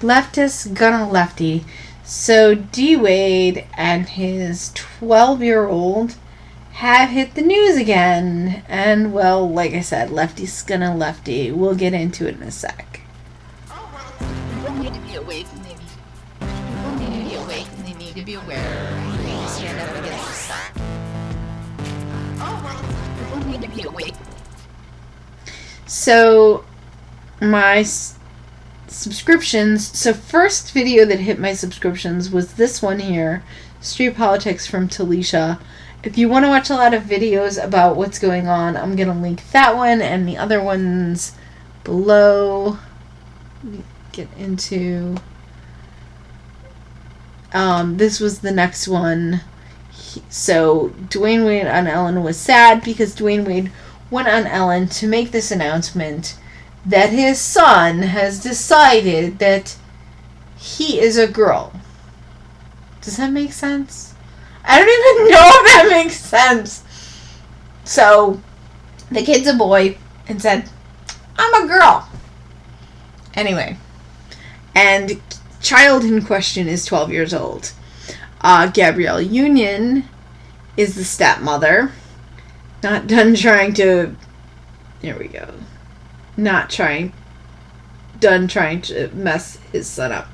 Leftist gonna lefty. So D-Wade and his 12-year-old have hit the news again. And, well, like I said, lefty's gonna lefty. We'll get into it in a sec. People need to be awake and they need to be aware. They need to stand up against the sun. People need to be awake. So, my subscriptions. So, first video that hit my subscriptions was this one here, Street Politics from Talisha. If you want to watch a lot of videos about what's going on, I'm going to link that one and the other ones below. Let me get into... this was the next one. So, Dwyane Wade on Ellen was sad because Dwyane Wade went on Ellen to make this announcement that his son has decided that he is a girl. Does that make sense? I don't even know if that makes sense. So, the kid's a boy and said, I'm a girl. Anyway. And child in question is 12 years old. Gabrielle Union is the stepmother. Not done trying to... There we go. Done trying to mess his son up.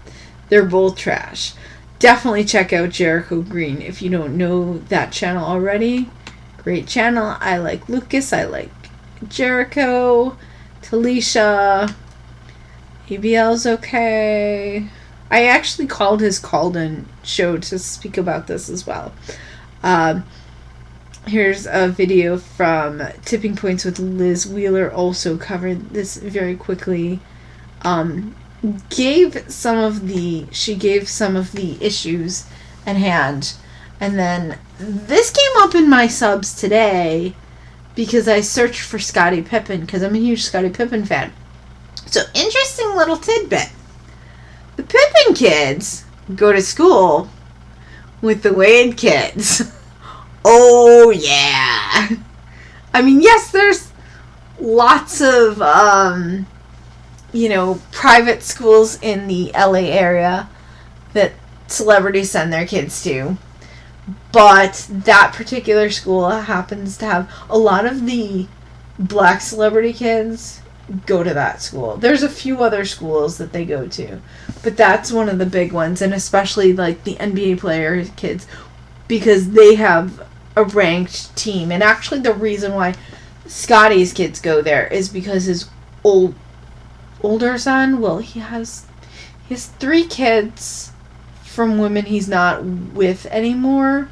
They're both trash. Definitely check out Jericho Green if you don't know that channel already. Great channel. I like Lucas. I like Jericho. Talisha. ABL's okay. I actually called his called-in show to speak about this as well. Here's a video from Tipping Points with Liz Wheeler. Also covered this very quickly. She gave some of the issues at hand. And then this came up in my subs today because I searched for Scottie Pippen because I'm a huge Scottie Pippen fan. So, interesting little tidbit. The Pippen kids go to school with the Wade kids. Oh, yeah. I mean, yes, there's lots of, private schools in the LA area that celebrities send their kids to. But that particular school happens to have a lot of the black celebrity kids go to that school. There's a few other schools that they go to, but that's one of the big ones, and especially like the NBA player kids, because they have a ranked team. And actually the reason why Scotty's kids go there is because his older son, well, he has 3 kids from women he's not with anymore,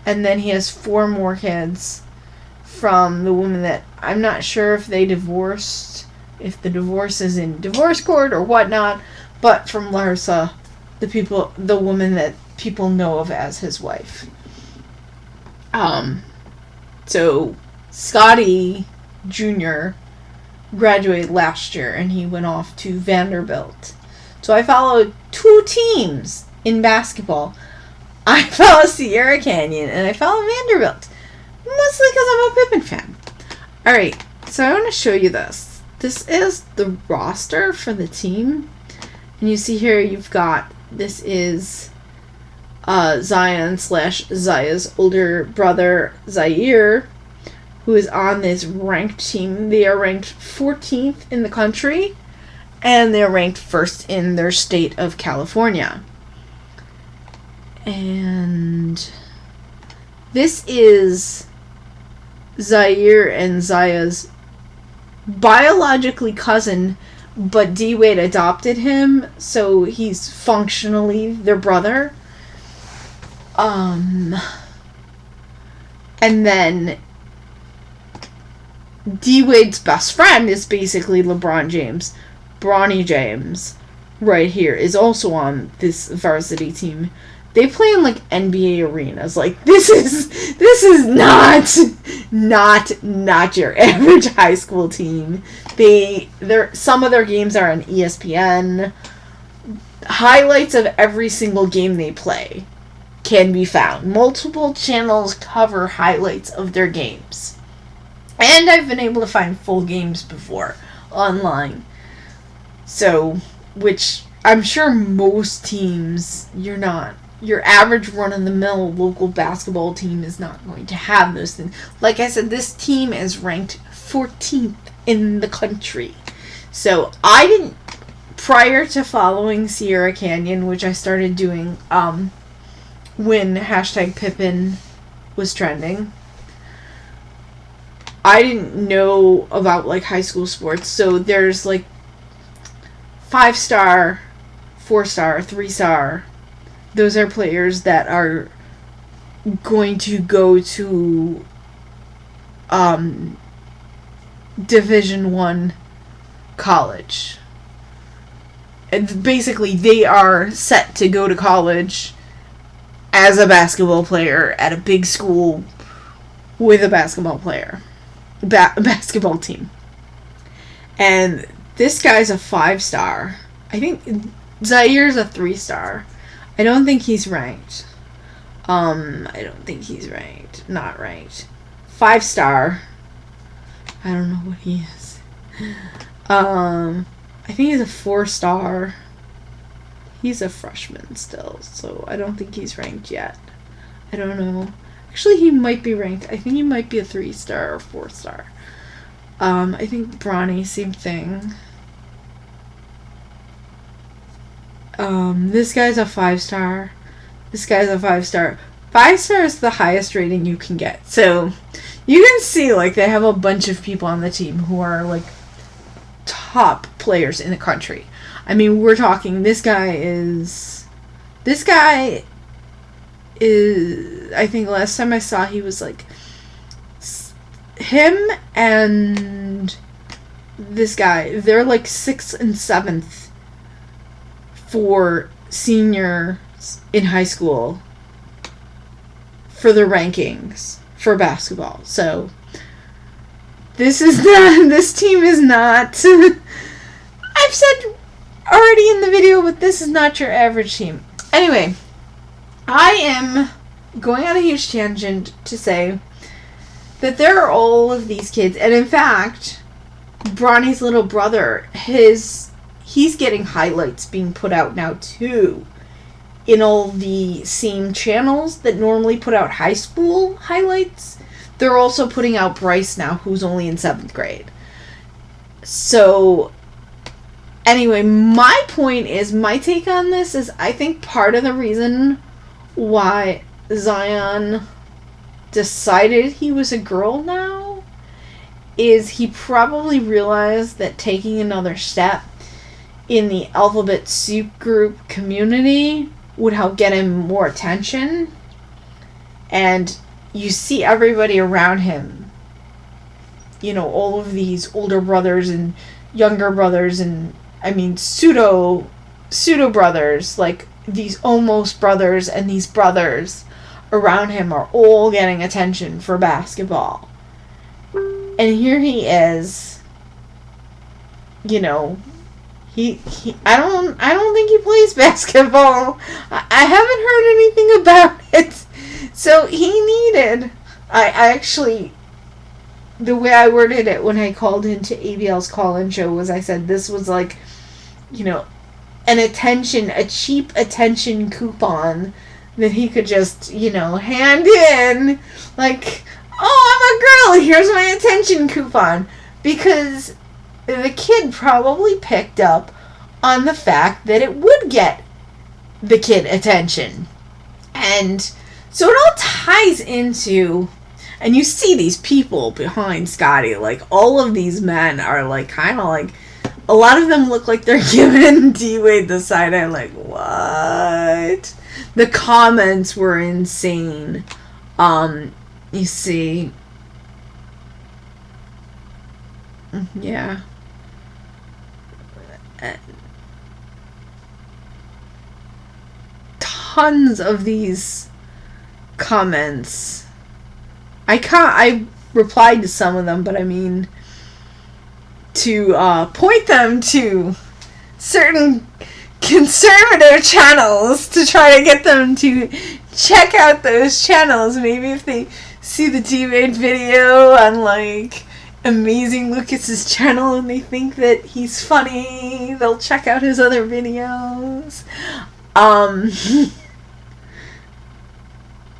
and then he has 4 more kids from the woman that I'm not sure if they divorced, if the divorce is in divorce court or whatnot, but from Larsa, the woman that people know of as his wife. So Scotty Jr. graduated last year and he went off to Vanderbilt. So I followed 2 teams in basketball. I follow Sierra Canyon and I follow Vanderbilt. Mostly because I'm a Pippen fan. Alright, so I want to show you this. This is the roster for the team. And you see here you've got, this is Zion/Zaya's older brother, Zaire, who is on this ranked team. They are ranked 14th in the country, and they're ranked 1st in their state of California. And this is Zaire and Zaya's biologically cousin, but D-Wade adopted him, so he's functionally their brother. And then D-Wade's best friend is basically LeBron James. Bronny James, right here, is also on this varsity team. They play in like NBA arenas. Like this is not your average high school team. Some of their games are on ESPN. Highlights of every single game they play can be found. Multiple channels cover highlights of their games. And I've been able to find full games before online. So, which I'm sure most teams, your average run-of-the-mill local basketball team is not going to have those things. Like I said, this team is ranked 14th in the country. So I didn't, prior to following Sierra Canyon, which I started doing when #Pippin was trending, I didn't know about like high school sports. So there's like 5-star, 4-star, 3-star. Those are players that are going to go to Division I college. And basically, they are set to go to college as a basketball player at a big school with a basketball player. Basketball team. And this guy's a 5-star. I think Zaire's a 3-star. I don't think he's ranked. I don't think he's ranked. Not ranked. 5-star. I don't know what he is. I think he's a 4-star. He's a freshman still, so I don't think he's ranked yet. I don't know. Actually, he might be ranked. I think he might be a 3-star or 4-star. I think Bronny, same thing. This guy's a 5-star. This guy's a 5-star. 5-star is the highest rating you can get. So, you can see, like, they have a bunch of people on the team who are, like, top players in the country. I mean, we're talking, this guy is, I think last time I saw, he was, like, him and this guy, they're, like, 6th and 7th for seniors in high school for the rankings for basketball. So this team is not I've said already in the video, but this is not your average team. Anyway, I am going on a huge tangent to say that there are all of these kids, and in fact, Bronny's little brother, he's getting highlights being put out now too in all the same channels that normally put out high school highlights. They're also putting out Bryce now, who's only in 7th grade. So anyway, my point is, my take on this is, I think part of the reason why Zion decided he was a girl now is he probably realized that taking another step in the alphabet soup group community would help get him more attention. And you see everybody around him, you know, all of these older brothers and younger brothers, and I mean pseudo brothers, like these almost brothers, and these brothers around him are all getting attention for basketball. And here he is, you know, I don't think he plays basketball. I haven't heard anything about it. So he needed, I actually, the way I worded it when I called into ABL's call-in show was, I said this was like, you know, a cheap attention coupon that he could just, you know, hand in. Like, oh, I'm a girl, here's my attention coupon. Because the kid probably picked up on the fact that it would get the kid attention. And so it all ties into, and you see these people behind Scotty, like all of these men are like kind of like, a lot of them look like they're giving D-Wade the side eye, like, what? The comments were insane. You see, yeah. Tons of these comments. I replied to some of them, but I mean, to point them to certain conservative channels to try to get them to check out those channels. Maybe if they see the D-Wade video on like Amazing Lucas's channel and they think that he's funny, they'll check out his other videos.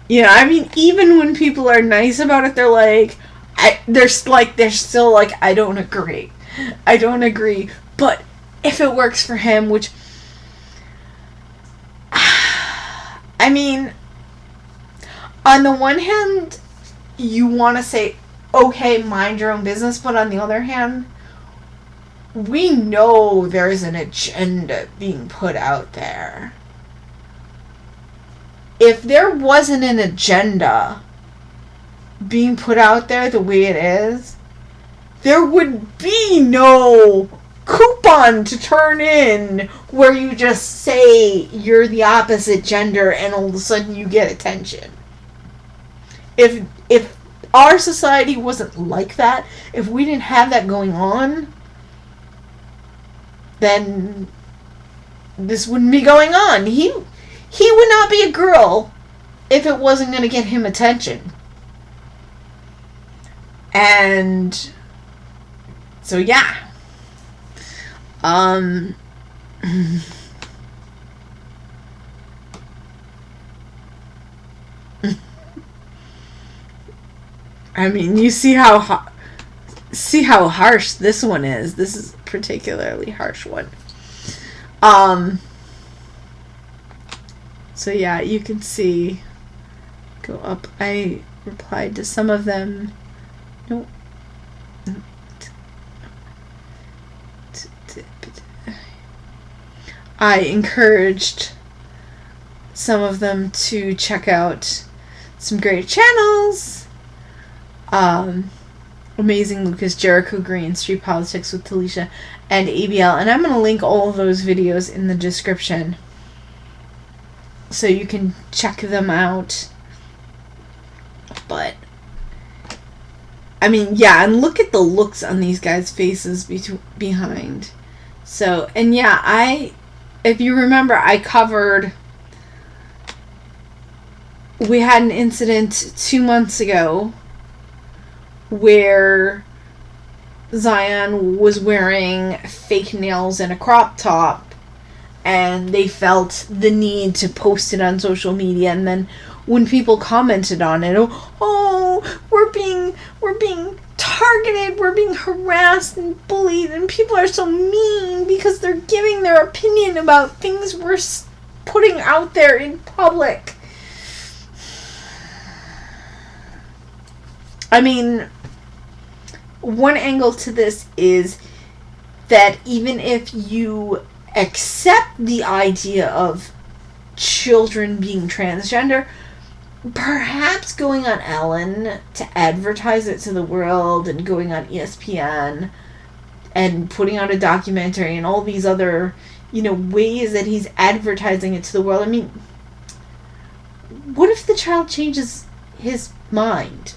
Yeah, I mean, even when people are nice about it, they're like, they're still like, I don't agree. I don't agree. But if it works for him, which, I mean, on the one hand, you want to say, okay, mind your own business, but on the other hand, we know there's an agenda being put out there. If there wasn't an agenda being put out there the way it is, there would be no coupon to turn in where you just say you're the opposite gender and all of a sudden you get attention. If our society wasn't like that, if we didn't have that going on, then this wouldn't be going on. He would not be a girl if it wasn't going to get him attention. And so yeah. I mean, you see how harsh this one is. This is a particularly harsh one. So yeah, you can see. Go up. I replied to some of them. Nope. I encouraged some of them to check out some great channels. Amazing Lucas, Jericho Green, Street Politics with Talisha, and ABL. And I'm going to link all of those videos in the description so you can check them out. But, I mean, yeah, and look at the looks on these guys' faces behind. So, and yeah, if you remember, I covered, we had an incident 2 months ago where Zion was wearing fake nails and a crop top, and they felt the need to post it on social media. And then when people commented on it, oh, we're being targeted, we're being harassed and bullied, and people are so mean because they're giving their opinion about things we're putting out there in public. I mean, one angle to this is that even if you accept the idea of children being transgender, perhaps going on Ellen to advertise it to the world and going on ESPN and putting out a documentary and all these other, ways that he's advertising it to the world. I mean, what if the child changes his mind?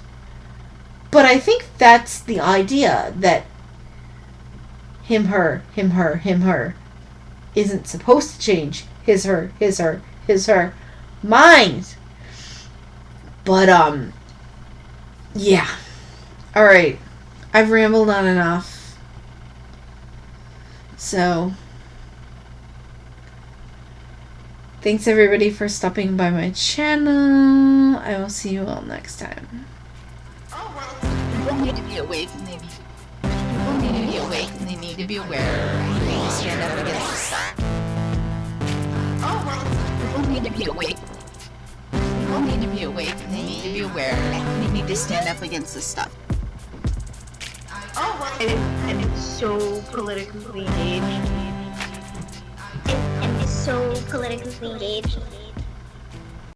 But I think that's the idea, that him, her isn't supposed to change his, her mind. But, yeah. Alright. I've rambled on enough. So, thanks everybody for stopping by my channel. I will see you all next time. People need to be awake and they need to be aware. They need to stand up against the stuff. People need to be awake. People need to be awake and they need to be aware. They need to stand up against this stuff. And it's so politically engaged. And it's so politically engaged.